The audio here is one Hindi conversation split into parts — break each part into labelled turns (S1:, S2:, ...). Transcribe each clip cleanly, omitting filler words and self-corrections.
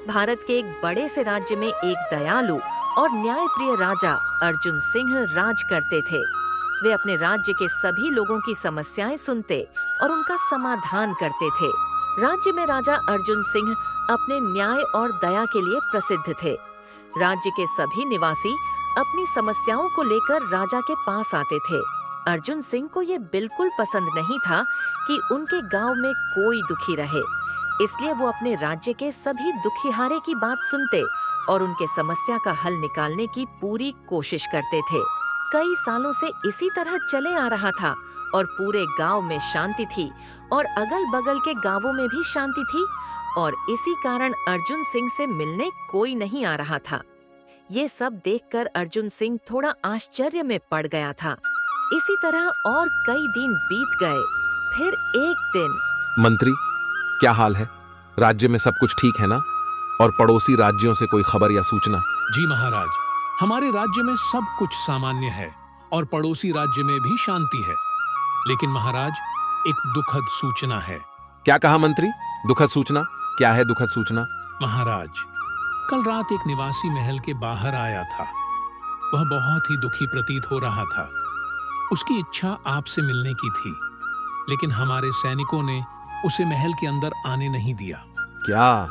S1: भारत के एक बड़े से राज्य में एक दयालु और न्यायप्रिय राजा अर्जुन सिंह राज करते थे। वे अपने राज्य के सभी लोगों की समस्याएं सुनते और उनका समाधान करते थे। राज्य में राजा अर्जुन सिंह अपने न्याय और दया के लिए प्रसिद्ध थे। राज्य के सभी निवासी अपनी समस्याओं को लेकर राजा के पास आते थे। अर्जुन सिंह को ये बिल्कुल पसंद नहीं था कि उनके गांव में कोई दुखी रहे, इसलिए वो अपने राज्य के सभी दुखिहारे की बात सुनते और उनके समस्या का हल निकालने की पूरी कोशिश करते थे। कई सालों से इसी तरह चले आ रहा था और पूरे गांव में शांति थी और अगल बगल के गांवों में भी शांति थी, और इसी कारण अर्जुन सिंह से मिलने कोई नहीं आ रहा था। ये सब देखकर अर्जुन सिंह थोड़ा आश्चर्य में पड़ गया था। इसी तरह और कई दिन बीत गए। फिर एक दिन,
S2: मंत्री, क्या हाल है? राज्य में सब कुछ ठीक है ना? और पड़ोसी राज्यों से कोई खबर या सूचना?
S3: जी महाराज, हमारे राज्य में सब कुछ सामान्य है और पड़ोसी राज्य में भी शांति है। लेकिन महाराज, एक दुखद सूचना है।
S2: क्या कहा मंत्री? दुखद सूचना? क्या है दुखद सूचना?
S3: महाराज, कल रात एक निवासी महल के बाहर आया था। वह बहुत ही दुखी प्रतीत हो रहा था। उसकी इच्छा आपसे मिलने की थी, लेकिन हमारे सैनिकों ने उसे महल के अंदर आने नहीं दिया।
S2: क्या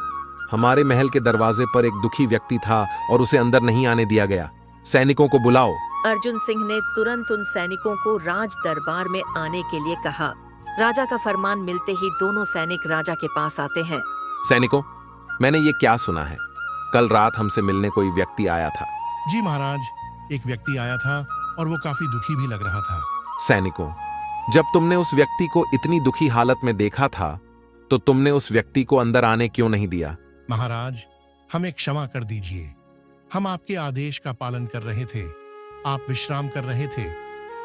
S2: हमारे महल के दरवाजे पर एक दुखी व्यक्ति था और उसे अंदर नहीं आने दिया गया? सैनिकों को बुलाओ।
S1: अर्जुन सिंह ने तुरंत उन सैनिकों को राज दरबार में आने के लिए कहा। राजा का फरमान मिलते ही दोनों सैनिक राजा के पास आते हैं।
S2: सैनिकों, मैंने ये क्या सुना है? कल रात हमसे मिलने कोई व्यक्ति आया था।
S4: जी महाराज, एक व्यक्ति आया था और वो काफी दुखी भी लग रहा था।
S2: सैनिकों, जब तुमने उस व्यक्ति को इतनी दुखी हालत में देखा था तो तुमने उस व्यक्ति को अंदर आने क्यों नहीं दिया?
S4: महाराज, हमें क्षमा कर दीजिए। हम आपके आदेश का पालन कर रहे थे। आप विश्राम कर रहे थे,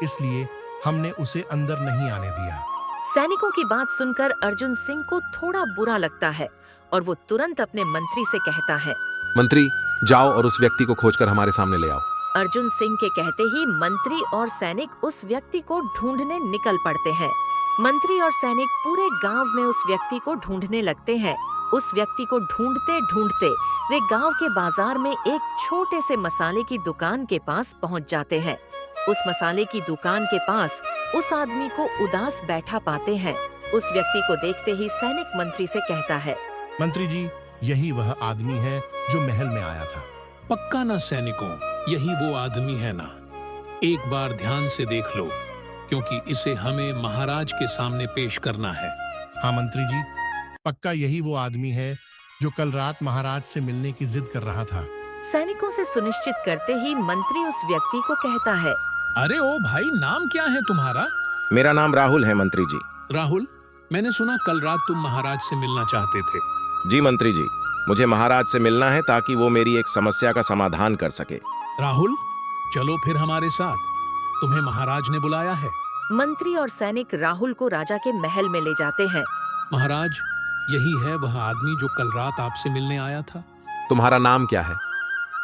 S4: इसलिए हमने उसे अंदर नहीं आने दिया।
S1: सैनिकों की बात सुनकर अर्जुन सिंह को थोड़ा बुरा लगता है और वो तुरंत अपने मंत्री से कहता है,
S2: मंत्री, जाओ और उस व्यक्ति को खोजकर हमारे सामने ले आओ।
S1: अर्जुन सिंह के कहते ही मंत्री और सैनिक उस व्यक्ति को ढूंढने निकल पड़ते हैं। मंत्री और सैनिक पूरे गांव में उस व्यक्ति को ढूंढने लगते हैं। उस व्यक्ति को ढूंढते ढूंढते वे गांव के बाजार में एक छोटे से मसाले की दुकान के पास पहुंच जाते हैं। उस मसाले की दुकान के पास उस आदमी को उदास बैठा पाते हैं। उस व्यक्ति को देखते ही सैनिक मंत्री से कहता है,
S4: मंत्री जी, यही वह आदमी है जो महल में आया था।
S3: पक्का ना सैनिकों, यही वो आदमी है ना? एक बार ध्यान से देख लो, क्योंकि इसे हमें महाराज के सामने पेश करना है।
S4: हाँ मंत्री जी, पक्का यही वो आदमी है जो कल रात महाराज से मिलने की जिद कर रहा था।
S1: सैनिकों से सुनिश्चित करते ही मंत्री उस व्यक्ति को कहता है,
S3: अरे ओ भाई, नाम क्या है तुम्हारा?
S5: मेरा नाम राहुल है मंत्री जी।
S3: राहुल, मैंने सुना कल रात तुम महाराज से मिलना चाहते थे।
S5: जी मंत्री जी, मुझे महाराज से मिलना है ताकि वो मेरी एक समस्या का समाधान कर सके।
S3: राहुल, चलो फिर हमारे साथ, तुम्हें महाराज ने बुलाया है।
S1: मंत्री और सैनिक राहुल को राजा के महल में ले जाते हैं।
S3: महाराज, यही है वह आदमी जो कल रात आपसे मिलने आया था।
S2: तुम्हारा नाम क्या है?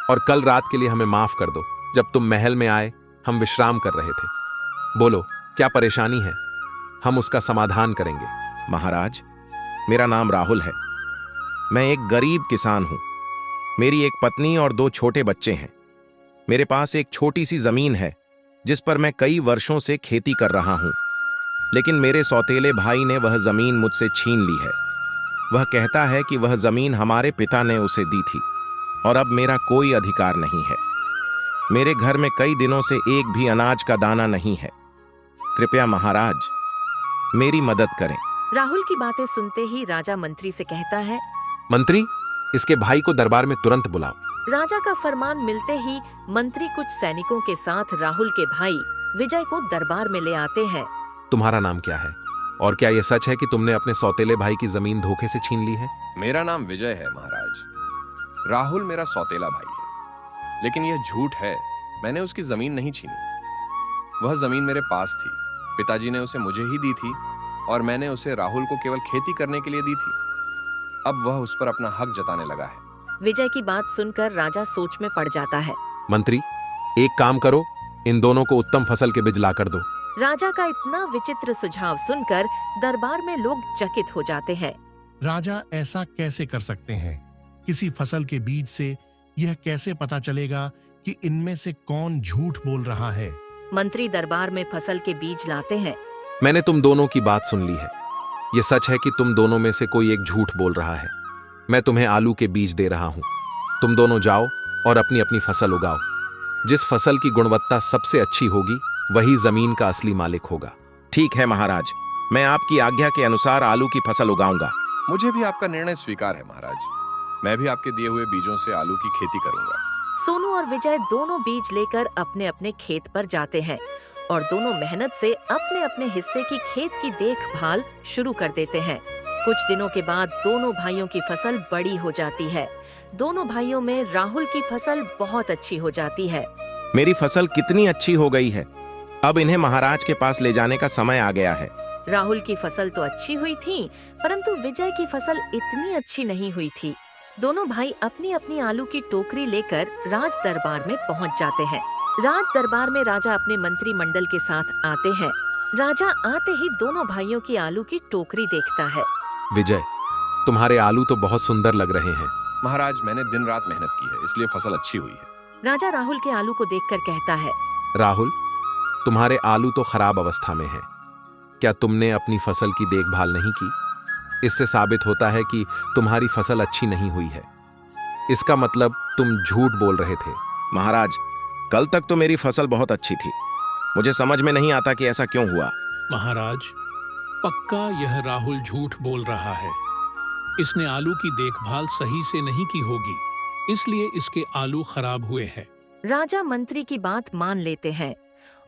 S2: और कल रात के लिए हमें माफ कर दो। जब तुम महल में आए, हम विश्राम कर रहे थे। बोलो, क्या परेशानी है? हम उसका समाधान करेंगे।
S5: महाराज, मेरा नाम राहुल है। मैं एक गरीब किसान हूँ। मेरी एक पत्नी और 2 छोटे बच्चे हैं। मेरे पास एक छोटी सी जमीन है जिस पर मैं कई वर्षों से खेती कर रहा हूँ, लेकिन मेरे सौतेले भाई ने वह जमीन मुझसे छीन ली है। वह कहता है कि वह जमीन हमारे पिता ने उसे दी थी और अब मेरा कोई अधिकार नहीं है। मेरे घर में कई दिनों से एक भी अनाज का दाना नहीं है। कृपया महाराज मेरी मदद करें।
S1: राहुल की बातें सुनते ही राजा मंत्री से कहता है,
S2: मंत्री, इसके भाई को दरबार में तुरंत बुलाओ।
S1: राजा का फरमान मिलते ही मंत्री कुछ सैनिकों के साथ राहुल के भाई विजय को दरबार में ले आते हैं।
S2: तुम्हारा नाम क्या है? और क्या यह सच है कि तुमने अपने सौतेले भाई की जमीन धोखे से छीन ली है?
S6: मेरा नाम विजय है महाराज। राहुल मेरा सौतेला भाई है, लेकिन यह झूठ है। मैंने उसकी जमीन नहीं छीनी। वह जमीन मेरे पास थी। पिताजी ने उसे मुझे ही दी थी और मैंने उसे राहुल को केवल खेती करने के लिए दी थी। अब वह उस पर अपना हक जताने लगा है।
S1: विजय की बात सुनकर राजा सोच में पड़ जाता है।
S2: मंत्री, एक काम करो, इन दोनों को उत्तम फसल के बीज लाकर दो।
S1: राजा का इतना विचित्र सुझाव सुनकर दरबार में लोग चकित हो जाते हैं।
S4: राजा ऐसा कैसे कर सकते हैं? किसी फसल के बीज से यह कैसे पता चलेगा कि इनमें से कौन झूठ बोल रहा है?
S1: मंत्री दरबार में फसल के बीज लाते हैं।
S2: मैंने तुम दोनों की बात सुन ली है। ये सच है कि तुम दोनों में से कोई एक झूठ बोल रहा है। मैं तुम्हें आलू के बीज दे रहा हूं। तुम दोनों जाओ और अपनी अपनी फसल उगाओ। जिस फसल की गुणवत्ता सबसे अच्छी होगी वही जमीन का असली मालिक होगा।
S5: ठीक है महाराज, मैं आपकी आज्ञा के अनुसार आलू की फसल उगाऊंगा।
S6: मुझे भी आपका निर्णय स्वीकार है महाराज। मैं भी आपके दिए हुए बीजों से आलू की खेती करूंगा।
S1: सोनू और विजय दोनों बीज लेकर अपने अपने खेत पर जाते हैं और दोनों मेहनत से अपने अपने हिस्से की खेत की देखभाल शुरू कर देते हैं। कुछ दिनों के बाद दोनों भाइयों की फसल बड़ी हो जाती है। दोनों भाइयों में राहुल की फसल बहुत अच्छी हो जाती है।
S5: मेरी फसल कितनी अच्छी हो गई है। अब इन्हें महाराज के पास ले जाने का समय आ गया है।
S1: राहुल की फसल तो अच्छी हुई थी, परंतु विजय की फसल इतनी अच्छी नहीं हुई थी। दोनों भाई अपनी अपनी आलू की टोकरी लेकर राज दरबार में पहुंच जाते हैं। राज दरबार में राजा अपने मंत्री मंडल के साथ आते हैं। राजा आते ही दोनों भाइयों की आलू की टोकरी देखता है।
S2: विजय, तुम्हारे आलू तो बहुत सुंदर लग रहे हैं।
S6: महाराज, मैंने दिन रात मेहनत की है, इसलिए फसल अच्छी हुई है।
S1: राजा राहुल के आलू को देखकर कहता है,
S2: राहुल, तुम्हारे आलू तो खराब अवस्था में हैं। क्या तुमने अपनी फसल की देखभाल नहीं की? इससे साबित होता है कि तुम्हारी फसल अच्छी नहीं हुई है। इसका मतलब तुम झूठ बोल रहे थे।
S5: महाराज, कल तक तो मेरी फसल बहुत अच्छी थी। मुझे समझ में नहीं आता कि ऐसा क्यों हुआ।
S3: महाराज, पक्का यह राहुल झूठ बोल रहा है। इसने आलू की देखभाल सही से नहीं की होगी, इसलिए इसके आलू खराब हुए हैं।
S1: राजा मंत्री की बात मान लेते हैं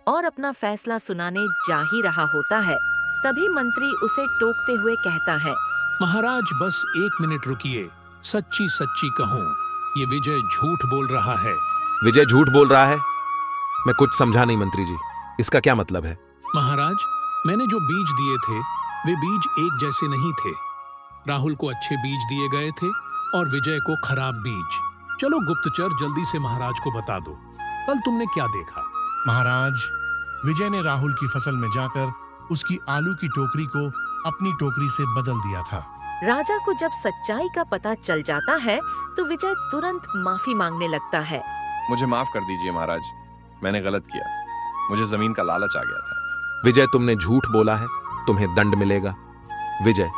S1: और अपना फैसला सुनाने जा ही रहा होता है। तभी मंत्री उसे टोकते हुए कहता है,
S3: महाराज, बस 1 मिनट रुकिए। सच्ची सच्ची कहूँ, ये विजय झूठ बोल रहा है।
S2: विजय झूठ बोल रहा है? मैं कुछ समझा नहीं मंत्री जी, इसका क्या मतलब है?
S3: महाराज, मैंने जो बीज दिए थे वे बीज एक जैसे नहीं थे। राहुल को अच्छे बीज दिए गए थे और विजय को खराब बीज। चलो गुप्तचर, जल्दी से महाराज को बता दो, कल तुमने क्या देखा?
S4: महाराज, विजय ने राहुल की फसल में जाकर उसकी आलू की टोकरी को अपनी टोकरी से बदल दिया था।
S1: राजा को जब सच्चाई का पता चल जाता है तो विजय तुरंत माफी मांगने लगता है।
S6: मुझे माफ कर दीजिए महाराज, मैंने गलत किया। मुझे जमीन का लालच आ गया था।
S2: विजय, तुमने झूठ बोला है, तुम्हें दंड मिलेगा। विजय,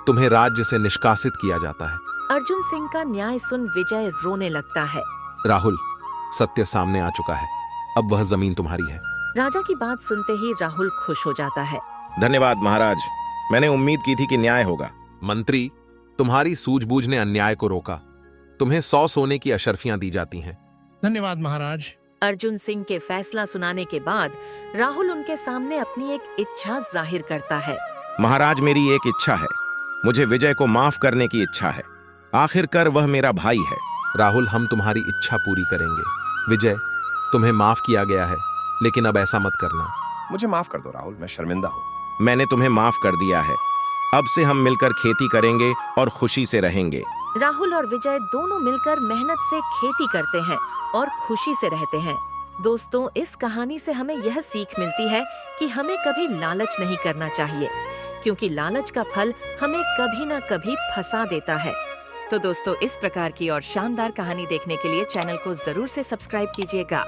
S2: तुम्हें राज्य से निष्कासित किया जाता है।
S1: अर्जुन सिंह का न्याय सुन विजय रोने लगता है।
S2: राहुल, सत्य सामने आ चुका है, अब वह जमीन तुम्हारी है।
S1: राजा की बात सुनते ही राहुल खुश हो जाता है।
S5: धन्यवाद महाराज, मैंने उम्मीद की थी कि न्याय होगा।
S2: मंत्री, तुम्हारी सूझबूझ ने अन्याय को रोका। तुम्हें 100 सोने की अशर्फियां दी जाती हैं।
S4: धन्यवाद महाराज।
S1: अर्जुन सिंह के फैसला सुनाने के बाद राहुल उनके सामने अपनी एक इच्छा जाहिर करता है।
S5: महाराज, मेरी एक इच्छा है। मुझे विजय को माफ करने की इच्छा है। आखिरकार वह मेरा भाई है।
S2: राहुल, हम तुम्हारी इच्छा पूरी करेंगे। विजय, तुम्हें माफ किया गया है, लेकिन अब ऐसा मत करना।
S6: मुझे माफ कर दो राहुल, मैं शर्मिंदा हूँ।
S5: मैंने तुम्हें माफ कर दिया है। अब से हम मिलकर खेती करेंगे और खुशी से रहेंगे।
S1: राहुल और विजय दोनों मिलकर मेहनत से खेती करते हैं और खुशी से रहते हैं। दोस्तों, इस कहानी से हमें यह सीख मिलती है कि हमें कभी लालच नहीं करना चाहिए, क्योंकि लालच का फल हमें कभी ना कभी फंसा देता है। तो दोस्तों, इस प्रकार की और शानदार कहानी देखने के लिए चैनल को जरूर से सब्सक्राइब कीजिएगा।